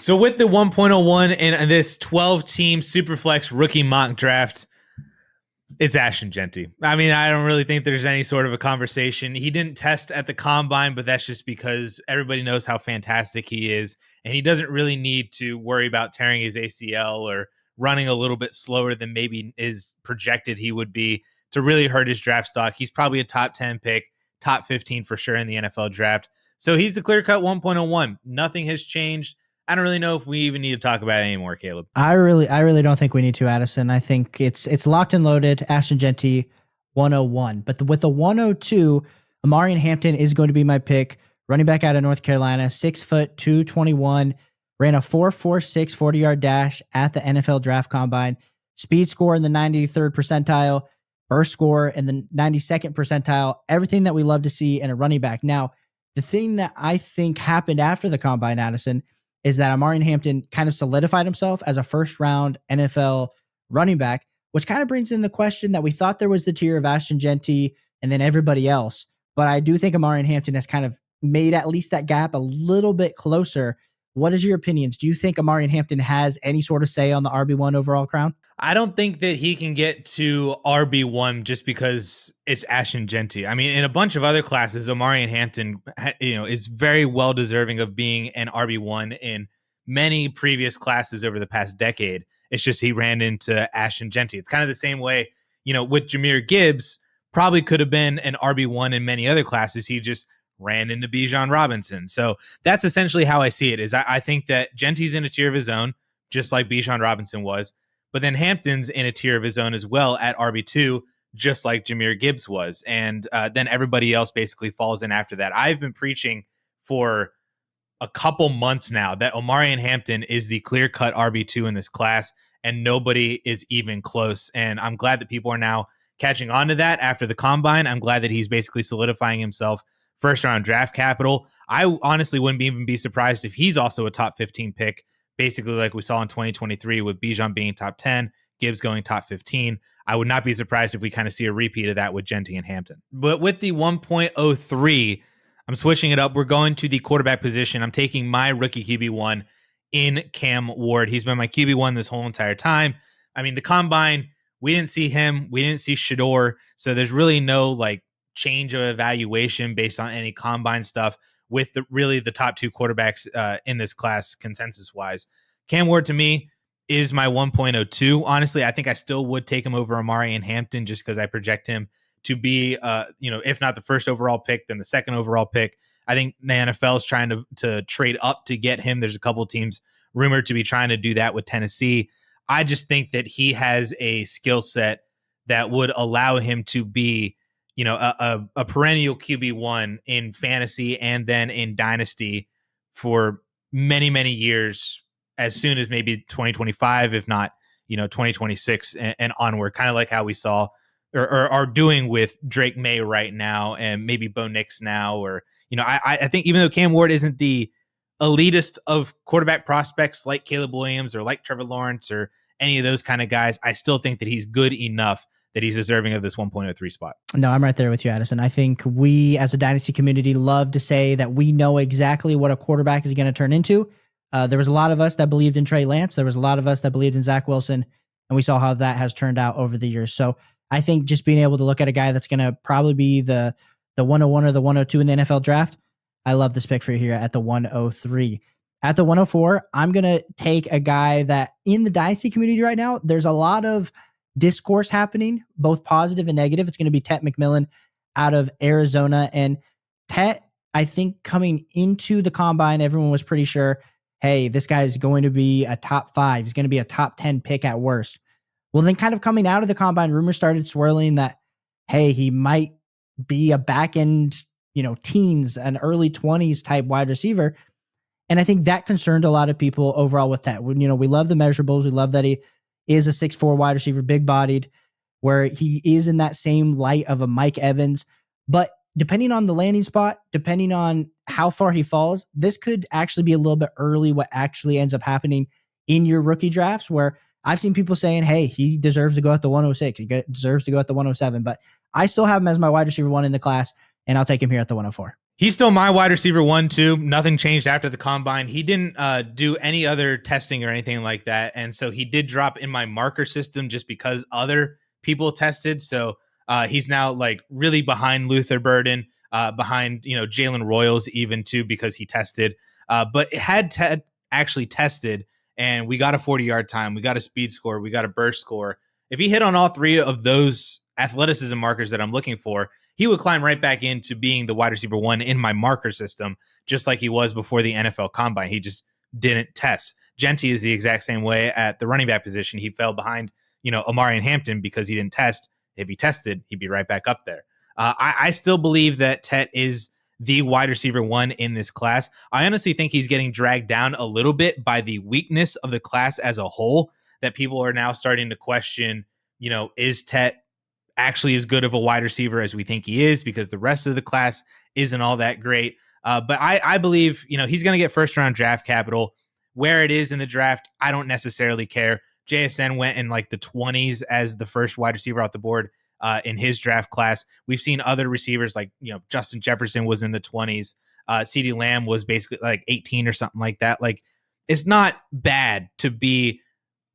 So with the 1.01 in this 12-team Superflex rookie mock draft, it's Ashton Jeanty. I mean, I don't really think there's any sort of a conversation. He didn't test at the combine, but that's just because everybody knows how fantastic he is, and he doesn't really need to worry about tearing his ACL or running a little bit slower than maybe is projected he would be to really hurt his draft stock. He's probably a top 10 pick, top 15 for sure in the NFL draft. So he's the clear-cut 1.01. Nothing has changed. I don't really know if we even need to talk about it anymore, Caleb. I really don't think we need to, Addison. I think it's locked and loaded. Ashton Jeanty, 101. But with the 102, Omarion Hampton is going to be my pick. Running back out of North Carolina, 6 foot, 221, ran a 4.46 40-yard dash at the NFL Draft Combine. Speed score in the 93rd percentile, burst score in the 92nd percentile. Everything that we love to see in a running back. Now, the thing that I think happened after the Combine, Addison, is that Omarion Hampton kind of solidified himself as a first-round NFL running back, which kind of brings in the question that we thought there was the tier of Ashton Jeanty and then everybody else. But I do think Omarion Hampton has kind of made at least that gap a little bit closer. What is your opinions? Do you think Omarion Hampton has any sort of say on the RB1 overall crown? I don't think that he can get to RB1 just because it's Ashton Jeanty. I mean, in a bunch of other classes, Omarion Hampton, is very well deserving of being an RB1 in many previous classes over the past decade. It's just he ran into Ashton Jeanty. It's kind of the same way, with Jahmyr Gibbs, probably could have been an RB1 in many other classes. He just ran into Bijan Robinson. So that's essentially how I see it. Is I think that Jeanty's in a tier of his own, just like Bijan Robinson was. But then Hampton's in a tier of his own as well at RB2, just like Jahmyr Gibbs was. And then everybody else basically falls in after that. I've been preaching for a couple months now that Omarion Hampton is the clear-cut RB2 in this class, and nobody is even close. And I'm glad that people are now catching on to that after the combine. I'm glad that he's basically solidifying himself first-round draft capital. I honestly wouldn't even be surprised if he's also a top 15 pick, basically like we saw in 2023 with Bijan being top 10, Gibbs going top 15. I would not be surprised if we kind of see a repeat of that with Jeanty and Hampton. But with the 1.03, I'm switching it up. We're going to the quarterback position. I'm taking my rookie QB1 in Cam Ward. He's been my QB1 this whole entire time. I mean, the combine, we didn't see him. We didn't see Shedeur. So there's really no change of evaluation based on any combine stuff with the top two quarterbacks in this class consensus wise. Cam Ward to me is my 1.02. Honestly, I think I still would take him over Omarion Hampton just because I project him to be, if not the first overall pick, then the second overall pick. I think the NFL is trying to trade up to get him. There's a couple of teams rumored to be trying to do that with Tennessee. I just think that he has a skill set that would allow him to be a perennial QB1 in fantasy and then in Dynasty for many, many years, as soon as maybe 2025, if not, 2026 and onward, kind of like how we saw or are doing with Drake May right now and maybe Bo Nix now. Or, I think even though Cam Ward isn't the elitist of quarterback prospects like Caleb Williams or like Trevor Lawrence or any of those kind of guys, I still think that he's good enough that he's deserving of this 1.03 spot. No, I'm right there with you, Addison. I think we as a Dynasty community love to say that we know exactly what a quarterback is going to turn into. There was a lot of us that believed in Trey Lance. There was a lot of us that believed in Zach Wilson, and we saw how that has turned out over the years. So I think just being able to look at a guy that's going to probably be the 101 or the 102 in the NFL draft, I love this pick for you here at the 103. At the 104, I'm going to take a guy that in the Dynasty community right now, there's a lot of discourse happening, both positive and negative. It's going to be Tet McMillan out of Arizona. And Tet, I think coming into the combine, everyone was pretty sure, hey, this guy is going to be a top 5. He's going to be a top 10 pick at worst. Well, then kind of coming out of the combine, rumors started swirling that, hey, he might be a back end, teens and early 20s type wide receiver. And I think that concerned a lot of people overall with Tet. We love the measurables. We love that he is a 6'4" wide receiver, big bodied, where he is in that same light of a Mike Evans. But depending on the landing spot, depending on how far he falls, this could actually be a little bit early what actually ends up happening in your rookie drafts, where I've seen people saying, hey, he deserves to go at the 106. He deserves to go at the 107. But I still have him as my wide receiver 1 in the class, and I'll take him here at the 104. He's still my wide receiver 1, too. Nothing changed after the combine. He didn't do any other testing or anything like that. And so he did drop in my marker system just because other people tested. So he's now like really behind Luther Burden, behind, Jalen Royals even too, because he tested. But had Ted actually tested and we got a 40-yard time, we got a speed score, we got a burst score. If he hit on all three of those athleticism markers that I'm looking for, he would climb right back into being the wide receiver 1 in my marker system, just like he was before the NFL combine. He just didn't test. Jeanty is the exact same way at the running back position. He fell behind, Omarion Hampton because he didn't test. If he tested, he'd be right back up there. I still believe that Tet is the wide receiver 1 in this class. I honestly think he's getting dragged down a little bit by the weakness of the class as a whole, that people are now starting to question, is Tet actually as good of a wide receiver as we think he is, because the rest of the class isn't all that great. But I believe, he's going to get first round draft capital. Where it is in the draft, I don't necessarily care. JSN went in like the 20s as the first wide receiver off the board in his draft class. We've seen other receivers like, Justin Jefferson was in the 20s. CeeDee Lamb was basically like 18 or something like that. Like, it's not bad to be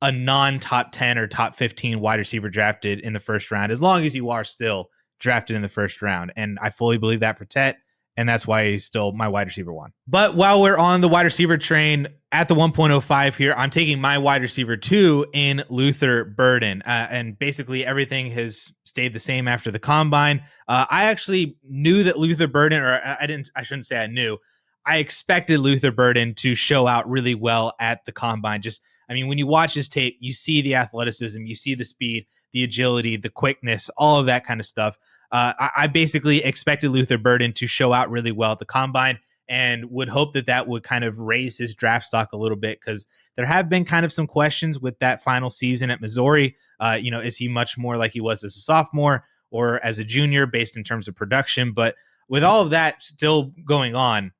a non-top 10 or top 15 wide receiver drafted in the first round, as long as you are still drafted in the first round. And I fully believe that for Tet, and that's why he's still my wide receiver 1. But while we're on the wide receiver train at the 1.05 here, I'm taking my wide receiver 2 in Luther Burden. And basically everything has stayed the same after the combine. I actually knew that Luther Burden, or I shouldn't say I knew, I expected Luther Burden to show out really well at the combine. When you watch his tape, you see the athleticism, you see the speed, the agility, the quickness, all of that kind of stuff. I basically expected Luther Burden to show out really well at the combine, and would hope that would kind of raise his draft stock a little bit, because there have been kind of some questions with that final season at Missouri. Is he much more like he was as a sophomore or as a junior based in terms of production? But with all of that still going on,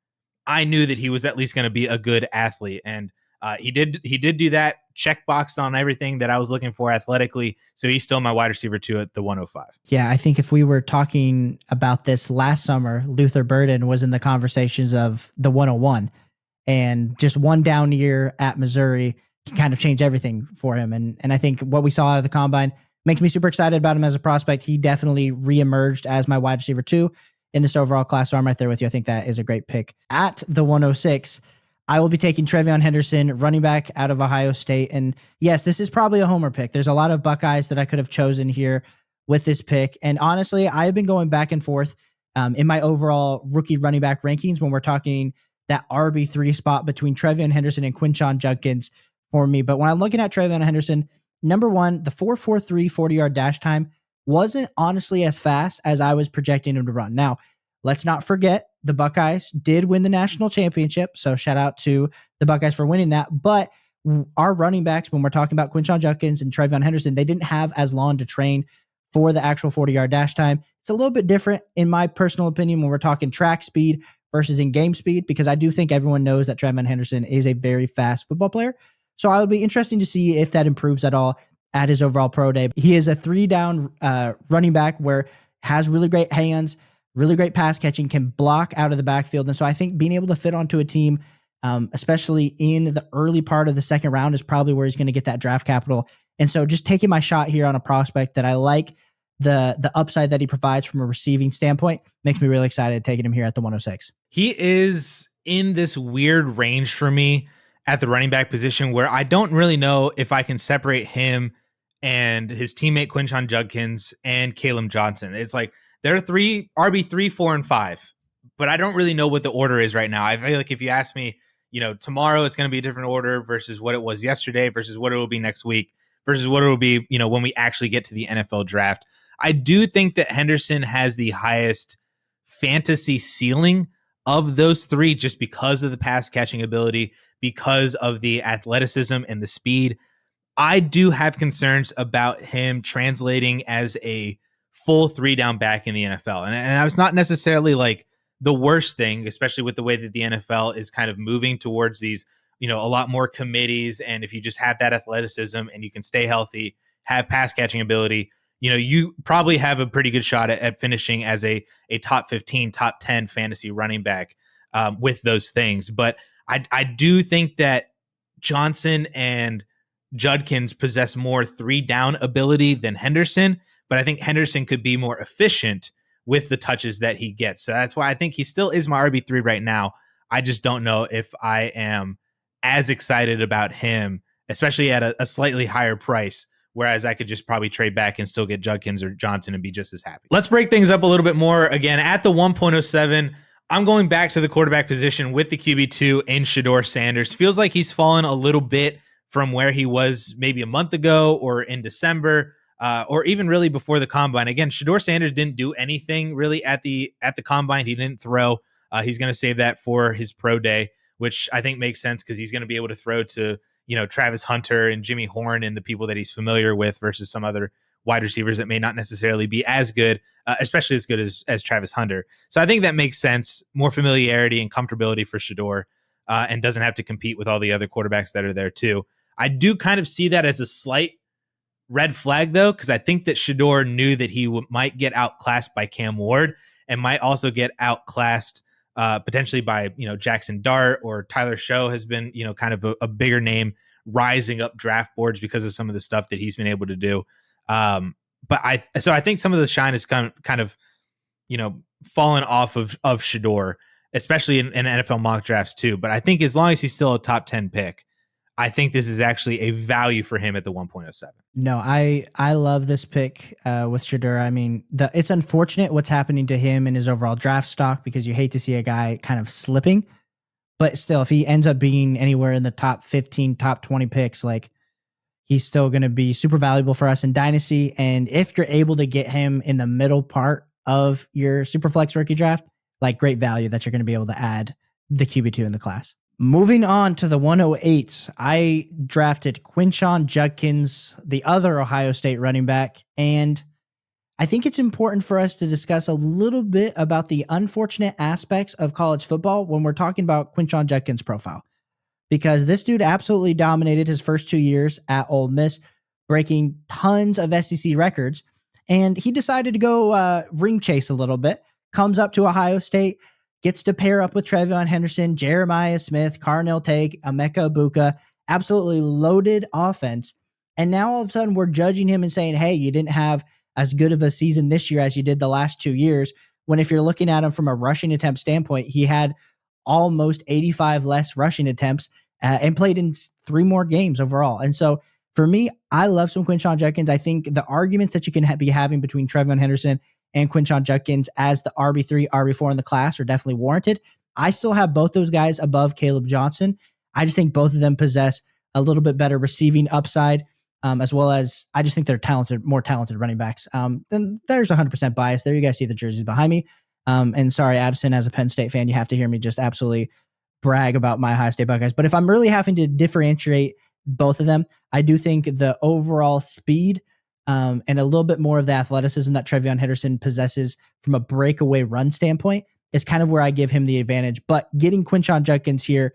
I knew that he was at least going to be a good athlete. And he did do that, checkboxed on everything that I was looking for athletically. So he's still my wide receiver 2 at the 105. Yeah, I think if we were talking about this last summer, Luther Burden was in the conversations of the 101, and just one down year at Missouri can kind of change everything for him. And I think what we saw at the combine makes me super excited about him as a prospect. He definitely reemerged as my wide receiver 2 in this overall class. So I'm right there with you. I think that is a great pick. At the 106, I will be taking TreVeyon Henderson, running back out of Ohio State. And yes, this is probably a homer pick. There's a lot of Buckeyes that I could have chosen here with this pick. And honestly, I've been going back and forth in my overall rookie running back rankings when we're talking that RB3 spot between TreVeyon Henderson and Quinshon Judkins for me. But when I'm looking at TreVeyon Henderson, number one, the 4.43 40-yard dash time wasn't honestly as fast as I was projecting him to run. Now, let's not forget, the Buckeyes did win the national championship, so shout out to the Buckeyes for winning that. But our running backs, when we're talking about Quinshon Judkins and TreVeyon Henderson, they didn't have as long to train for the actual 40-yard dash time. It's a little bit different, in my personal opinion, when we're talking track speed versus in-game speed, because I do think everyone knows that TreVeyon Henderson is a very fast football player. So I would be interesting to see if that improves at all at his overall pro day. He is a 3-down running back where has really great hands, really great pass catching, can block out of the backfield. And so I think being able to fit onto a team, especially in the early part of the second round, is probably where he's going to get that draft capital. And so just taking my shot here on a prospect that I like the upside that he provides from a receiving standpoint makes me really excited taking him here at the 106. He is in this weird range for me at the running back position where I don't really know if I can separate him and his teammate Quinshon Judkins and Kaleb Johnson. It's like, they're RB3, 4, and 5, but I don't really know what the order is right now. I feel like if you ask me, tomorrow it's going to be a different order versus what it was yesterday versus what it will be next week versus what it will be, when we actually get to the NFL draft. I do think that Henderson has the highest fantasy ceiling of those three just because of the pass catching ability, because of the athleticism and the speed. I do have concerns about him translating as a full 3-down back in the NFL. And that's not necessarily like the worst thing, especially with the way that the NFL is kind of moving towards these, a lot more committees. And if you just have that athleticism and you can stay healthy, have pass catching ability, you probably have a pretty good shot at finishing as a top 15, top 10 fantasy running back with those things. But I do think that Johnson and Judkins possess more 3-down ability than Henderson, but I think Henderson could be more efficient with the touches that he gets. So that's why I think he still is my RB3 right now. I just don't know if I am as excited about him, especially at a slightly higher price, whereas I could just probably trade back and still get Judkins or Johnson and be just as happy. Let's break things up a little bit more. Again, at the 1.07, I'm going back to the quarterback position with the QB2 in Shedeur Sanders. Feels like he's fallen a little bit from where he was maybe a month ago or in December, or even really before the combine. Again, Shedeur Sanders didn't do anything really at the combine. He didn't throw. He's going to save that for his pro day, which I think makes sense because he's going to be able to throw to Travis Hunter and Jimmy Horn and the people that he's familiar with versus some other wide receivers that may not necessarily be as good, especially as good as Travis Hunter. So I think that makes sense. More familiarity and comfortability for Shedeur, and doesn't have to compete with all the other quarterbacks that are there too. I do kind of see that as a slight red flag though, because I think that Shedeur knew that he might get outclassed by Cam Ward and might also get outclassed potentially by Jaxson Dart, or Tyler Show has been kind of a bigger name rising up draft boards because of some of the stuff that he's been able to do. But I think some of the shine is kind of fallen off of Shedeur, especially in NFL mock drafts too. But I think as long as he's still a top 10 pick, I think this is actually a value for him at the 1.07. No, I love this pick with Shedeur. I mean, it's unfortunate what's happening to him and his overall draft stock, because you hate to see a guy kind of slipping. But still, if he ends up being anywhere in the top 15, top 20 picks, like, he's still going to be super valuable for us in Dynasty. And if you're able to get him in the middle part of your Superflex rookie draft, like, great value that you're going to be able to add the QB2 in the class. Moving on to the 108, I drafted Quinshon Judkins, the other Ohio State running back. And I think it's important for us to discuss a little bit about the unfortunate aspects of college football when we're talking about Quinshon Judkins' profile, because this dude absolutely dominated his first 2 years at Ole Miss, breaking tons of SEC records. And he decided to go ring chase a little bit, comes up to Ohio State, gets to pair up with TreVeyon Henderson, Jeremiah Smith, Carnell Tate, Emeka Egbuka, absolutely loaded offense. And now all of a sudden we're judging him and saying, hey, you didn't have as good of a season this year as you did the last 2 years. When if you're looking at him from a rushing attempt standpoint, he had almost 85 less rushing attempts and played in 3 more games overall. And so for me, I love some Quinshon Judkins. I think the arguments that you can be having between TreVeyon Henderson and Quinshon Judkins as the RB3, RB4 in the class are definitely warranted. I still have both those guys above Kaleb Johnson. I just think both of them possess a little bit better receiving upside, as well as I just think they're more talented running backs. Then there's 100% bias there. You guys see the jerseys behind me. And sorry, Addison, as a Penn State fan, you have to hear me just absolutely brag about my Ohio State Buckeyes. But if I'm really having to differentiate both of them, I do think the overall speed and a little bit more of the athleticism that TreVeyon Henderson possesses from a breakaway run standpoint is kind of where I give him the advantage. But getting Quinshon Judkins here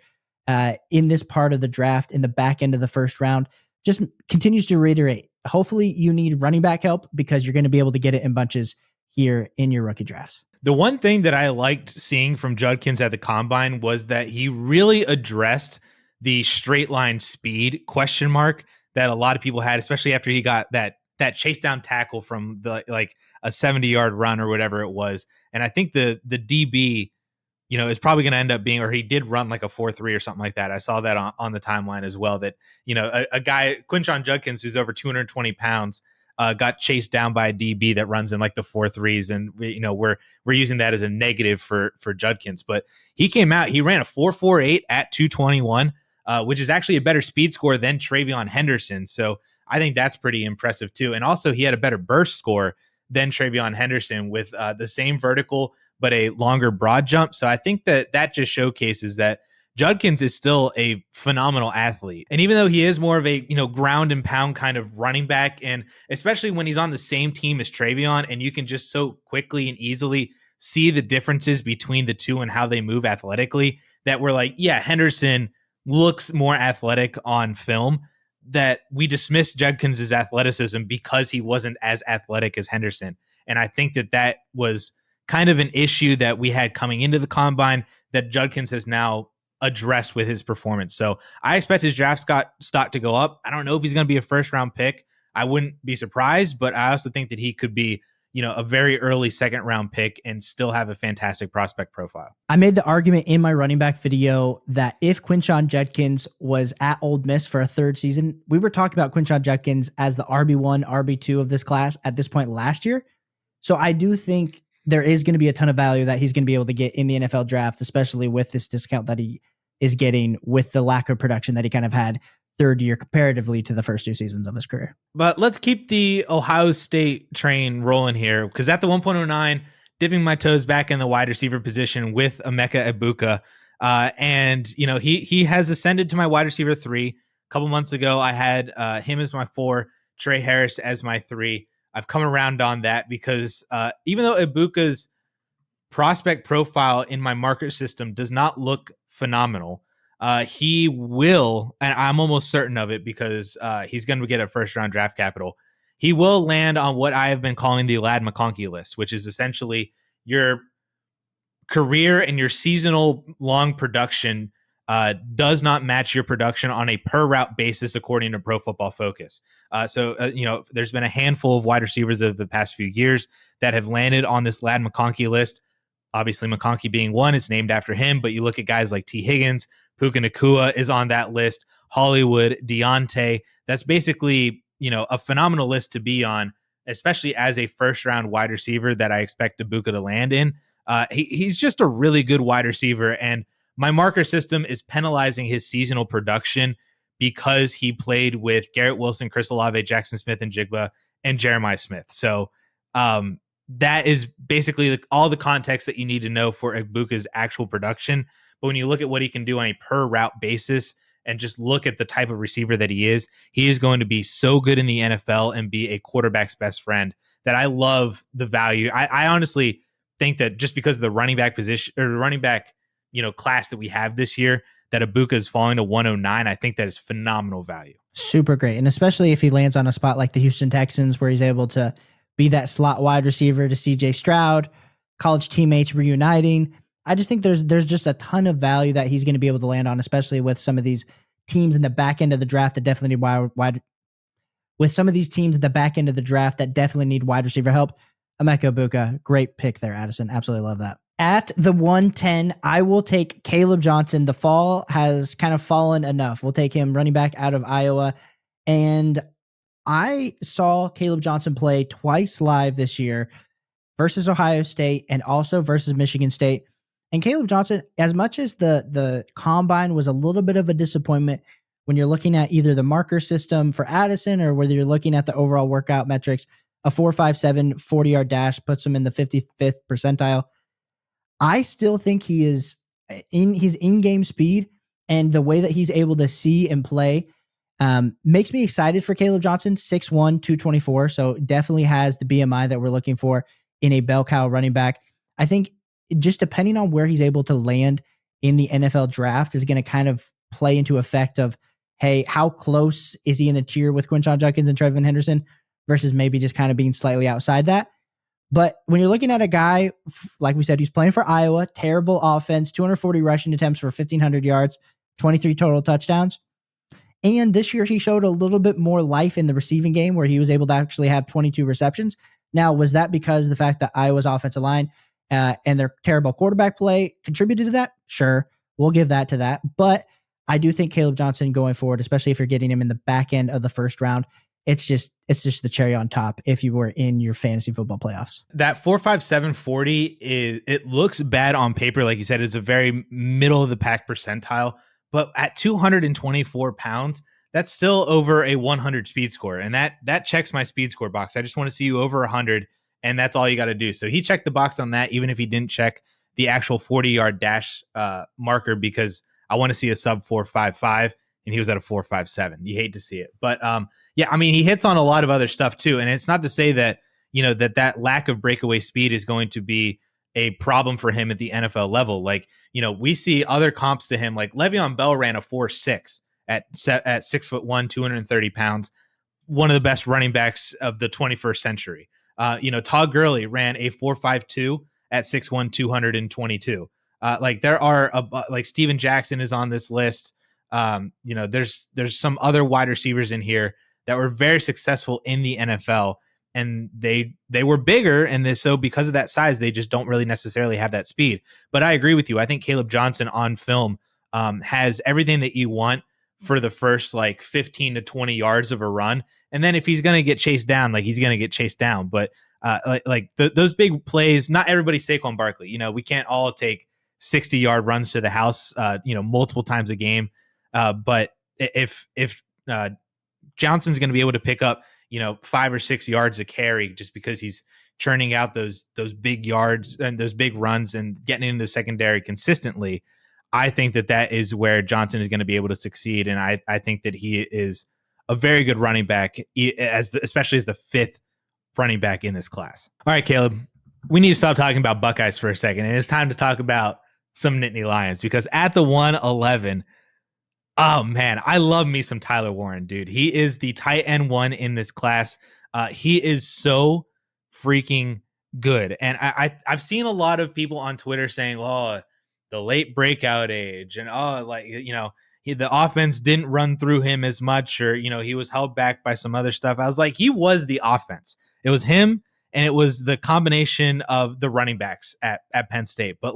in this part of the draft, in the back end of the first round, just continues to reiterate, hopefully you need running back help because you're going to be able to get it in bunches here in your rookie drafts. The one thing that I liked seeing from Judkins at the combine was that he really addressed the straight line speed question mark that a lot of people had, especially after he got that chase down tackle from the like a 70-yard run or whatever it was. And I think the DB, is probably going to end up being, or he did run like a 4.3 or something like that. I saw that on the timeline as well, that, a guy, Quinshon Judkins, who's over 220 pounds, got chased down by a DB that runs in like the 4.3s. And we're using that as a negative for Judkins, but he came out, he ran a 4.48 at 221, which is actually a better speed score than TreVeyon Henderson. So I think that's pretty impressive too. And also he had a better burst score than TreVeyon Henderson with the same vertical, but a longer broad jump. So I think that just showcases that Judkins is still a phenomenal athlete. And even though he is more of a, ground and pound kind of running back, and especially when he's on the same team as TreVeyon, and you can just so quickly and easily see the differences between the two and how they move athletically, that we're like, yeah, Henderson looks more athletic on film. that we dismissed Judkins' athleticism because he wasn't as athletic as Henderson. And I think that was kind of an issue that we had coming into the combine that Judkins has now addressed with his performance. So I expect his draft stock to go up. I don't know if he's going to be a first round pick. I wouldn't be surprised, but I also think that he could be, a very early second round pick and still have a fantastic prospect profile. I made the argument in my running back video that if Quinshon Judkins was at Ole Miss for a third season, we were talking about Quinshon Judkins as the RB1, RB2 of this class at this point last year. So I do think there is going to be a ton of value that he's going to be able to get in the NFL draft, especially with this discount that he is getting with the lack of production that he kind of had third year comparatively to the first 2 seasons of his career. But let's keep the Ohio State train rolling here, because at the 1.09, dipping my toes back in the wide receiver position with Emeka Egbuka. And he has ascended to my wide receiver 3. A couple months ago, I had him as my 4, Trey Harris as my 3. I've come around on that because even though Egbuka's prospect profile in my market system does not look phenomenal, he will, and I'm almost certain of it because he's going to get a first round draft capital. He will land on what I have been calling the Ladd McConkey list, which is essentially your career and your seasonal long production does not match your production on a per route basis, according to Pro Football Focus. So there's been a handful of wide receivers of the past few years that have landed on this Ladd McConkey list. Obviously, McConkey being one, it's named after him. But you look at guys like T. Higgins, Puka Nacua is on that list. Hollywood, Deontay. That's basically, a phenomenal list to be on, especially as a first-round wide receiver that I expect Egbuka to land in. He's just a really good wide receiver, and my marker system is penalizing his seasonal production because he played with Garrett Wilson, Chris Olave, Jackson Smith-Njigba, and Jeremiah Smith. So that is basically all the context that you need to know for Egbuka's actual production. But when you look at what he can do on a per route basis and just look at the type of receiver that he is going to be so good in the NFL and be a quarterback's best friend that I love the value. I honestly think that just because of the running back position or running back, class that we have this year, that Egbuka is falling to 109. I think that is phenomenal value. Super great. And especially if he lands on a spot like the Houston Texans, where he's able to be that slot wide receiver to CJ Stroud, college teammates reuniting. I just think there's just a ton of value that he's going to be able to land on, especially with some of these teams in the back end of the draft that definitely need with some of these teams at the back end of the draft that definitely need wide receiver help. Emeka Egbuka, great pick there, Addison. Absolutely love that. At the 110, I will take Kaleb Johnson. The fall has kind of fallen enough. We'll take him, running back out of Iowa. And I saw Kaleb Johnson play twice live this year versus Ohio State and also versus Michigan State. And Kaleb Johnson, as much as the combine was a little bit of a disappointment when you're looking at either the marker system for Addison or whether you're looking at the overall workout metrics, a 4.57 40-yard dash puts him in the 55th percentile. I still think he is in his in-game speed and the way that he's able to see and play makes me excited for Kaleb Johnson, 6'1", 224. So definitely has the BMI that we're looking for in a bell cow running back. I think just depending on where he's able to land in the NFL draft is going to kind of play into effect of, hey, how close is he in the tier with Quinshon Judkins and TreVeyon Henderson versus maybe just kind of being slightly outside that. But when you're looking at a guy, like we said, he's playing for Iowa, terrible offense, 240 rushing attempts for 1,500 yards, 23 total touchdowns. And this year he showed a little bit more life in the receiving game where he was able to actually have 22 receptions. Now, was that because of the fact that Iowa's offensive line and their terrible quarterback play contributed to that? Sure, we'll give that to that. But I do think Kaleb Johnson going forward, especially if you're getting him in the back end of the first round, it's just the cherry on top if you were in your fantasy football playoffs. That 4.57 40 it looks bad on paper, like you said, it's a very middle of the pack percentile, but at 224 pounds, that's still over a 100 speed score, and that checks my speed score box. I just want to see you over 100, and that's all you got to do. So he checked the box on that, even if he didn't check the actual 40-yard dash marker, because I want to see a sub 4.55, and he was at a 4.57. You hate to see it, but yeah, I mean, he hits on a lot of other stuff too. And it's not to say that, that lack of breakaway speed is going to be a problem for him at the NFL level. Like, we see other comps to him, like Le'Veon Bell ran a 4.6 at 6'1", 230 pounds. One of the best running backs of the 21st century. Todd Gurley ran a 4.52 at 6'1", 222. There are like Steven Jackson is on this list. There's some other wide receivers in here that were very successful in the NFL, and they were bigger, and so because of that size, they just don't really necessarily have that speed. But I agree with you. I think Kaleb Johnson on film has everything that you want for the first 15 to 20 yards of a run. And then if he's going to get chased down, he's going to get chased down. But those big plays, not everybody's Saquon Barkley. We can't all take 60-yard runs to the house, multiple times a game. But if Johnson's going to be able to pick up, 5 or 6 yards a carry just because he's churning out those big yards and those big runs and getting into the secondary consistently, I think that is where Johnson is going to be able to succeed. And I think that he is a very good running back, especially as the 5th running back in this class. All right, Caleb, we need to stop talking about Buckeyes for a second. And it's time to talk about some Nittany Lions, because at the 111, oh man, I love me some Tyler Warren, dude. He is the tight end 1 in this class. He is so freaking good. And I've seen a lot of people on Twitter saying, oh, the late breakout age, and the offense didn't run through him as much, or he was held back by some other stuff. I was like, he was the offense. It was him, and it was the combination of the running backs at Penn State. But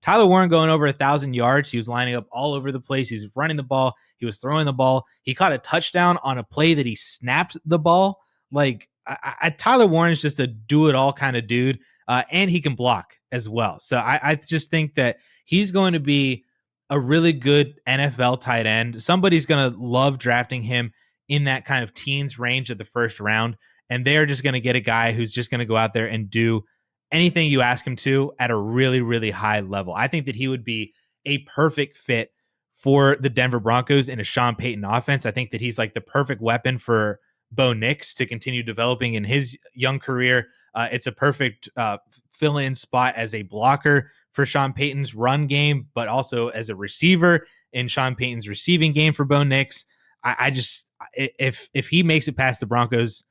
Tyler Warren going over 1,000 yards, he was lining up all over the place. He was running the ball, he was throwing the ball. He caught a touchdown on a play that he snapped the ball. Tyler Warren is just a do-it-all kind of dude, and he can block as well. So I just think that he's going to be a really good NFL tight end. Somebody's going to love drafting him in that kind of teens range of the first round, and they're just going to get a guy who's just going to go out there and do anything you ask him to at a really, really high level. I think that he would be a perfect fit for the Denver Broncos in a Sean Payton offense. I think that he's the perfect weapon for Bo Nix to continue developing in his young career. It's a perfect fill-in spot as a blocker for Sean Payton's run game, but also as a receiver in Sean Payton's receiving game for Bo Nix. If he makes it past the Broncos,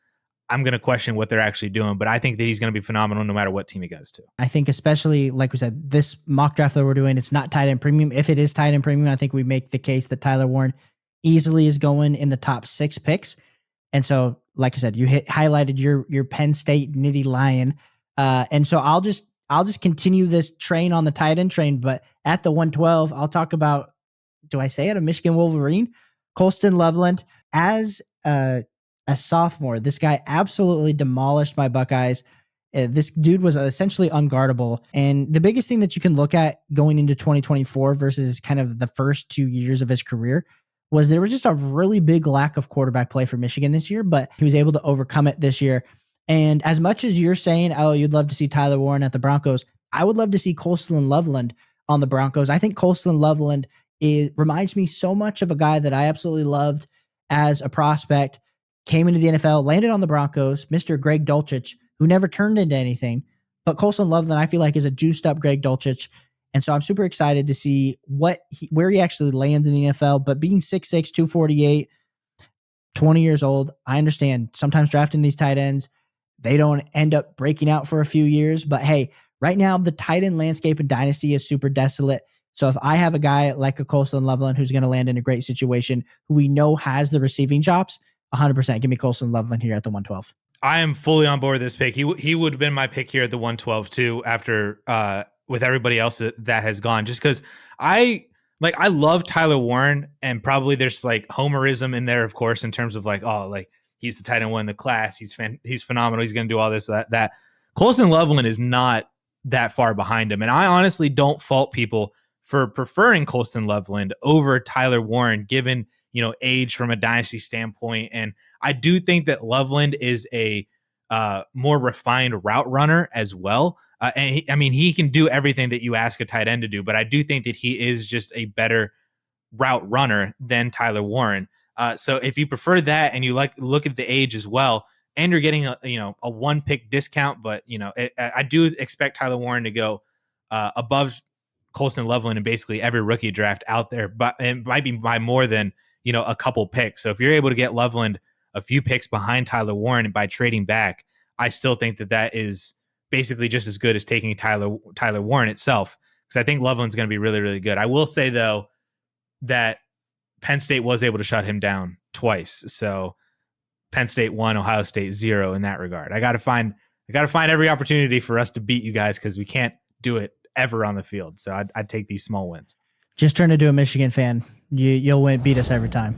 I'm going to question what they're actually doing, but I think that he's going to be phenomenal no matter what team he goes to. I think especially, like we said, this mock draft that we're doing, it's not tight end premium. If it is tight end premium, I think we make the case that Tyler Warren easily is going in the top 6 picks. And so, like I said, you highlighted your Penn State Nittany Lion. And so I'll just continue this train on the tight end train, but at the 112, I'll talk about, do I say it, a Michigan Wolverine? Coleston Loveland. As a sophomore, this guy absolutely demolished my Buckeyes. This dude was essentially unguardable. And the biggest thing that you can look at going into 2024 versus kind of the first 2 years of his career was there was just a really big lack of quarterback play for Michigan this year, but he was able to overcome it this year. And as much as you're saying, oh, you'd love to see Tyler Warren at the Broncos, I would love to see Coleston Loveland on the Broncos. I think Coleston Loveland reminds me so much of a guy that I absolutely loved as a prospect, came into the NFL, landed on the Broncos, Mr. Greg Dulcich, who never turned into anything. But Coleston Loveland, I feel like, is a juiced up Greg Dulcich. And so I'm super excited to see where he actually lands in the NFL. But being 6'6", 248, 20 years old, I understand sometimes drafting these tight ends, they don't end up breaking out for a few years. But hey, right now, the tight end landscape in Dynasty is super desolate. So if I have a guy like a Coleston Loveland who's going to land in a great situation, who we know has the receiving chops, 100% give me Coleston Loveland here at the 112. I am fully on board with this pick. He would have been my pick here at the 112 too, after with everybody else that has gone, just because I love Tyler Warren, and probably there's homerism in there, of course, in terms of he's the tight end 1 in the class. He's phenomenal. He's going to do all this, that. Coleston Loveland is not that far behind him. And I honestly don't fault people for preferring Coleston Loveland over Tyler Warren, given, age from a dynasty standpoint. And I do think that Loveland is a more refined route runner as well. And he can do everything that you ask a tight end to do, but I do think that he is just a better route runner than Tyler Warren. So if you prefer that, and you look at the age as well, and you're getting a 1-pick discount, but I do expect Tyler Warren to go above Coleston Loveland in basically every rookie draft out there, but it might be by more than a couple picks. So if you're able to get Loveland a few picks behind Tyler Warren by trading back, I still think that is basically just as good as taking Tyler Warren itself, because I think Loveland's going to be really, really good. I will say, though, that Penn State was able to shut him down twice. So Penn State 1, Ohio State 0 in that regard. I got to find every opportunity for us to beat you guys, because we can't do it ever on the field. So I'd take these small wins. Just turn into a Michigan fan. You'll beat us every time.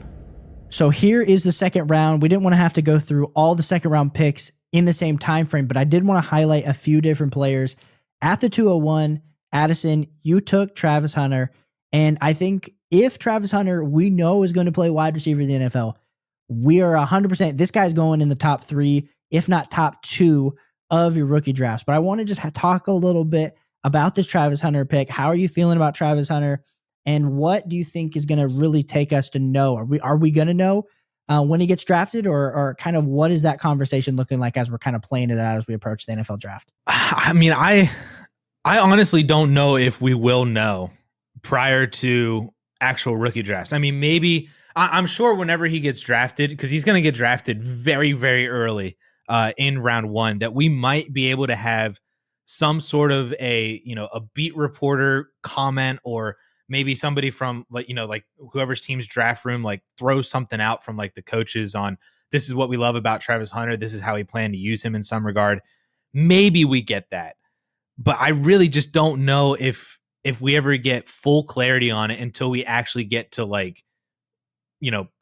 So here is the second round. We didn't want to have to go through all the second round picks in the same time frame, but I did want to highlight a few different players. At the 201, Addison, you took Travis Hunter, and I think if Travis Hunter, we know, is going to play wide receiver in the NFL, we are 100%. This guy's going in the top 3, if not top 2 of your rookie drafts. But I want to just talk a little bit about this Travis Hunter pick. How are you feeling about Travis Hunter? And what do you think is going to really take us to know? Are we going to know when he gets drafted, or kind of what is that conversation looking like as we're kind of playing it out as we approach the NFL draft? I mean, I honestly don't know if we will know prior to actual rookie drafts. I mean, maybe I'm sure whenever he gets drafted, because he's going to get drafted very, very early in round 1, that we might be able to have some sort of a beat reporter comment, or maybe somebody from like whoever's team's draft room, like throws something out from like the coaches on, this is what we love about Travis Hunter, this is how we plan to use him in some regard. Maybe we get that, but I really just don't know if we ever get full clarity on it until we actually get to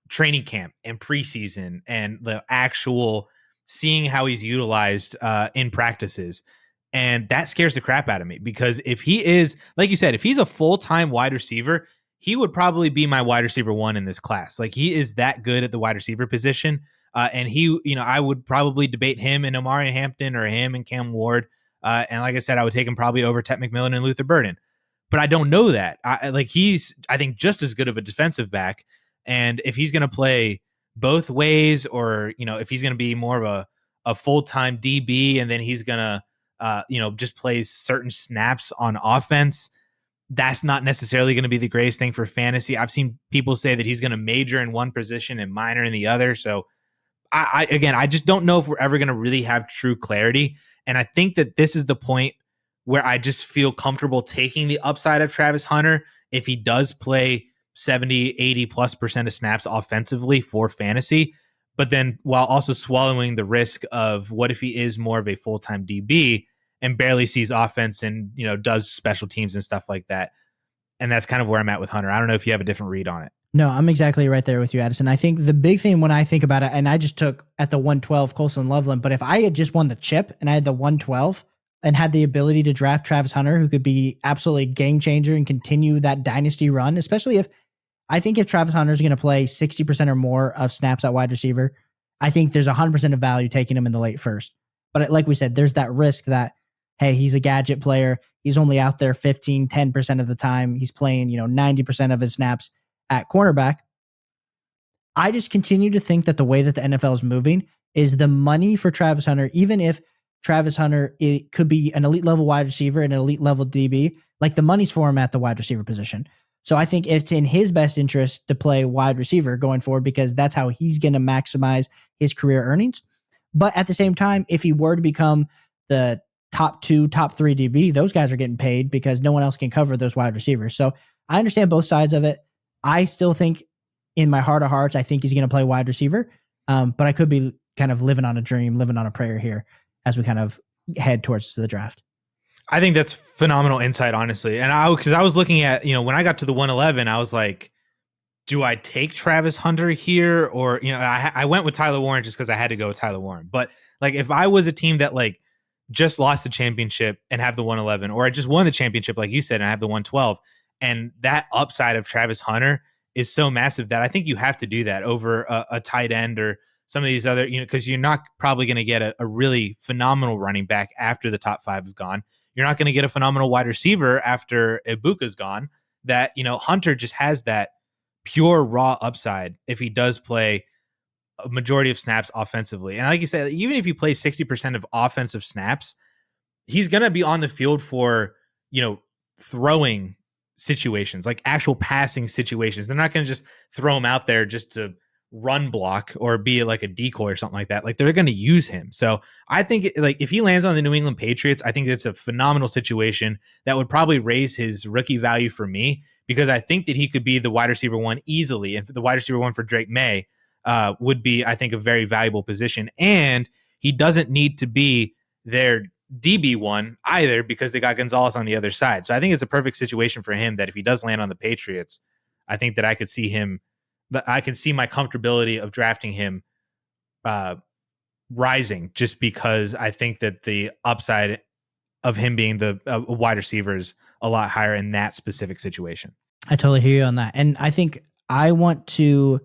training camp and preseason and the actual seeing how he's utilized in practices. And that scares the crap out of me, because if he is, like you said, if he's a full-time wide receiver, he would probably be my wide receiver 1 in this class. Like, he is that good at the wide receiver position. And I would probably debate him and Omarion Hampton, or him and Cam Ward. And like I said, I would take him probably over Tet McMillan and Luther Burden. But I don't know that. He's, I think, just as good of a defensive back. And if he's going to play both ways, or, if he's going to be more of a full-time DB, and then he's going to, just plays certain snaps on offense, that's not necessarily going to be the greatest thing for fantasy. I've seen people say that he's going to major in one position and minor in the other. So I just don't know if we're ever going to really have true clarity. And I think that this is the point where I just feel comfortable taking the upside of Travis Hunter if he does play 70, 80+% of snaps offensively for fantasy, but then while also swallowing the risk of what if he is more of a full-time DB and barely sees offense and, does special teams and stuff like that. And that's kind of where I'm at with Hunter. I don't know if you have a different read on it. No, I'm exactly right there with you, Addison. I think the big thing when I think about it, and I just took at the 112 Coleston Loveland, but if I had just won the chip and I had the 112 and had the ability to draft Travis Hunter, who could be absolutely game changer and continue that dynasty run, especially if Travis Hunter is going to play 60% or more of snaps at wide receiver, I think there's 100% of value taking him in the late first. But like we said, there's that risk that, hey, he's a gadget player. He's only out there 15, 10% of the time. He's playing, 90% of his snaps at cornerback. I just continue to think that the way that the NFL is moving is the money for Travis Hunter, even if Travis Hunter, it could be an elite level wide receiver and an elite level DB, like the money's for him at the wide receiver position. So I think it's in his best interest to play wide receiver going forward, because that's how he's going to maximize his career earnings. But at the same time, if he were to become the top 2, top 3 DB, those guys are getting paid because no one else can cover those wide receivers. So I understand both sides of it. I still think in my heart of hearts, I think he's going to play wide receiver. But I could be kind of living on a dream, living on a prayer here as we kind of head towards the draft. I think that's phenomenal insight, honestly. And because I was looking at, when I got to the 111, I was like, do I take Travis Hunter here? Or, I went with Tyler Warren just because I had to go with Tyler Warren. But like, if I was a team that like just lost the championship and have the 111, or I just won the championship, like you said, and I have the 112, and that upside of Travis Hunter is so massive that I think you have to do that over a tight end or some of these other, because you're not probably going to get a really phenomenal running back after the top 5 have gone. You're not going to get a phenomenal wide receiver after Egbuka's gone. That, Hunter just has that pure raw upside if he does play a majority of snaps offensively. And like you said, even if he plays 60% of offensive snaps, he's going to be on the field for, throwing situations, like actual passing situations. They're not going to just throw him out there just to run block or be like a decoy or something like that. Like they're going to use him. So I think like if he lands on the New England Patriots, I think it's a phenomenal situation that would probably raise his rookie value for me, because I think that he could be the wide receiver one easily. And the wide receiver one for Drake May would be, I think, a very valuable position. And he doesn't need to be their DB1 either, because they got Gonzalez on the other side. So I think it's a perfect situation for him that if he does land on the Patriots, I think that I could see him, I can see my comfortability of drafting him rising, just because I think that the upside of him being the wide receiver is a lot higher in that specific situation. I totally hear you on that. And I think I want to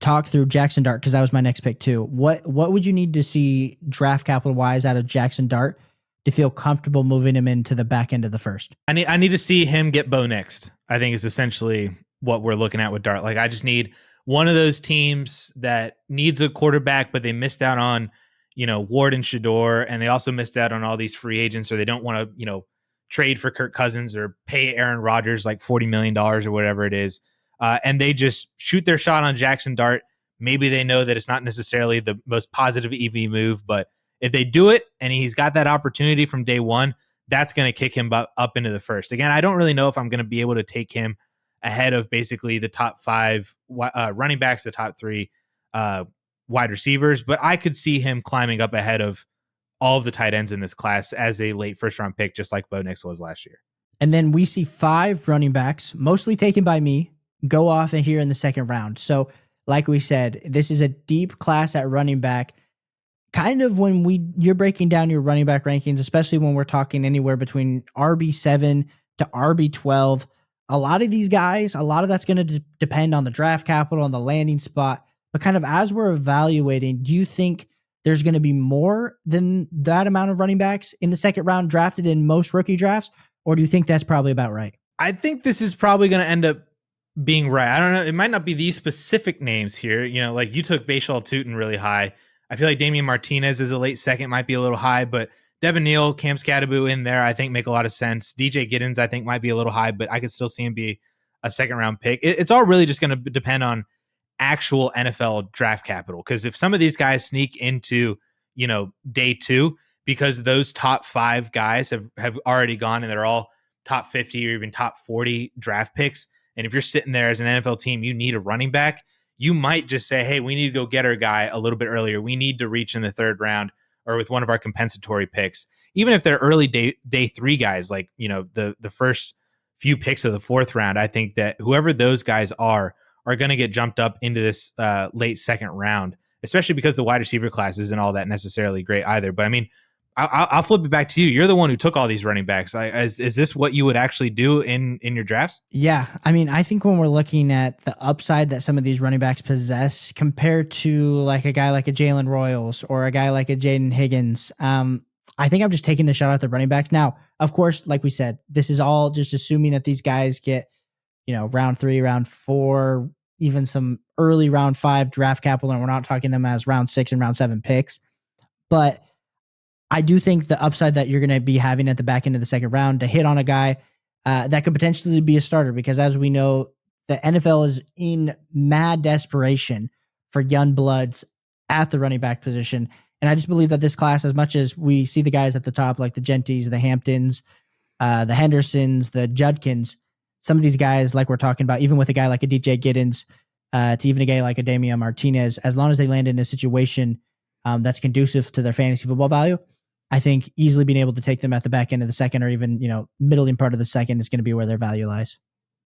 talk through Jaxson Dart, because that was my next pick too. What would you need to see draft capital wise out of Jaxson Dart to feel comfortable moving him into the back end of the first? I need to see him get Bo Nixed, I think, is essentially what we're looking at with Dart. Like, I just need one of those teams that needs a quarterback, but they missed out on, Ward and Shedeur, and they also missed out on all these free agents, or they don't want to, trade for Kirk Cousins or pay Aaron Rodgers like $40 million or whatever it is. And they just shoot their shot on Jaxson Dart. Maybe they know that it's not necessarily the most positive EV move, but if they do it and he's got that opportunity from day one, that's going to kick him up into the first. Again, I don't really know if I'm going to be able to take him ahead of basically the top 5 running backs, the top 3 wide receivers, but I could see him climbing up ahead of all of the tight ends in this class as a late first round pick, just like Bo Nix was last year. And then we see 5 running backs, mostly taken by me, go off in here in the second round. So like we said, this is a deep class at running back. Kind of when you're breaking down your running back rankings, especially when we're talking anywhere between RB7 to RB12, a lot of these guys, a lot of that's going to depend on the draft capital, on the landing spot. But kind of as we're evaluating, do you think there's going to be more than that amount of running backs in the second round drafted in most rookie drafts? Or do you think that's probably about right? I think this is probably going to end up being right. I don't know. It might not be these specific names here. Like you took Bashal Tutin really high. I feel like Damian Martinez is a late second, might be a little high, but Devin Neal, Cam Scadaboo in there, I think make a lot of sense. DJ Giddens, I think, might be a little high, but I could still see him be a second round pick. It's all really just going to depend on actual NFL draft capital. Because if some of these guys sneak into, day 2, because those top 5 guys have already gone and they're all top 50 or even top 40 draft picks. And if you're sitting there as an NFL team, you need a running back. You might just say, hey, we need to go get our guy a little bit earlier. We need to reach in the 3rd round or with one of our compensatory picks. Even if they're early day 3 guys, like, the first few picks of the 4th round, I think that whoever those guys are going to get jumped up into this late second round, especially because the wide receiver class isn't all that necessarily great either. But I mean, I'll flip it back to you. You're the one who took all these running backs. Is this what you would actually do in your drafts? Yeah. I mean, I think when we're looking at the upside that some of these running backs possess compared to like a guy like a Jalen Royals or a guy like a Jaden Higgins, I think I'm just taking the shot at the running backs. Now, of course, like we said, this is all just assuming that these guys get, round 3, round 4, even some early round 5 draft capital, and we're not talking them as round 6 and round 7 picks. But I do think the upside that you're going to be having at the back end of the second round to hit on a guy that could potentially be a starter, because as we know, the NFL is in mad desperation for young bloods at the running back position. And I just believe that this class, as much as we see the guys at the top, like the Jeantys, the Hamptons, the Hendersons, the Judkins, some of these guys, like we're talking about, even with a guy like a DJ Giddens, to even a guy like a Damian Martinez, as long as they land in a situation that's conducive to their fantasy football value, I think easily being able to take them at the back end of the second or even, middling part of the second is going to be where their value lies.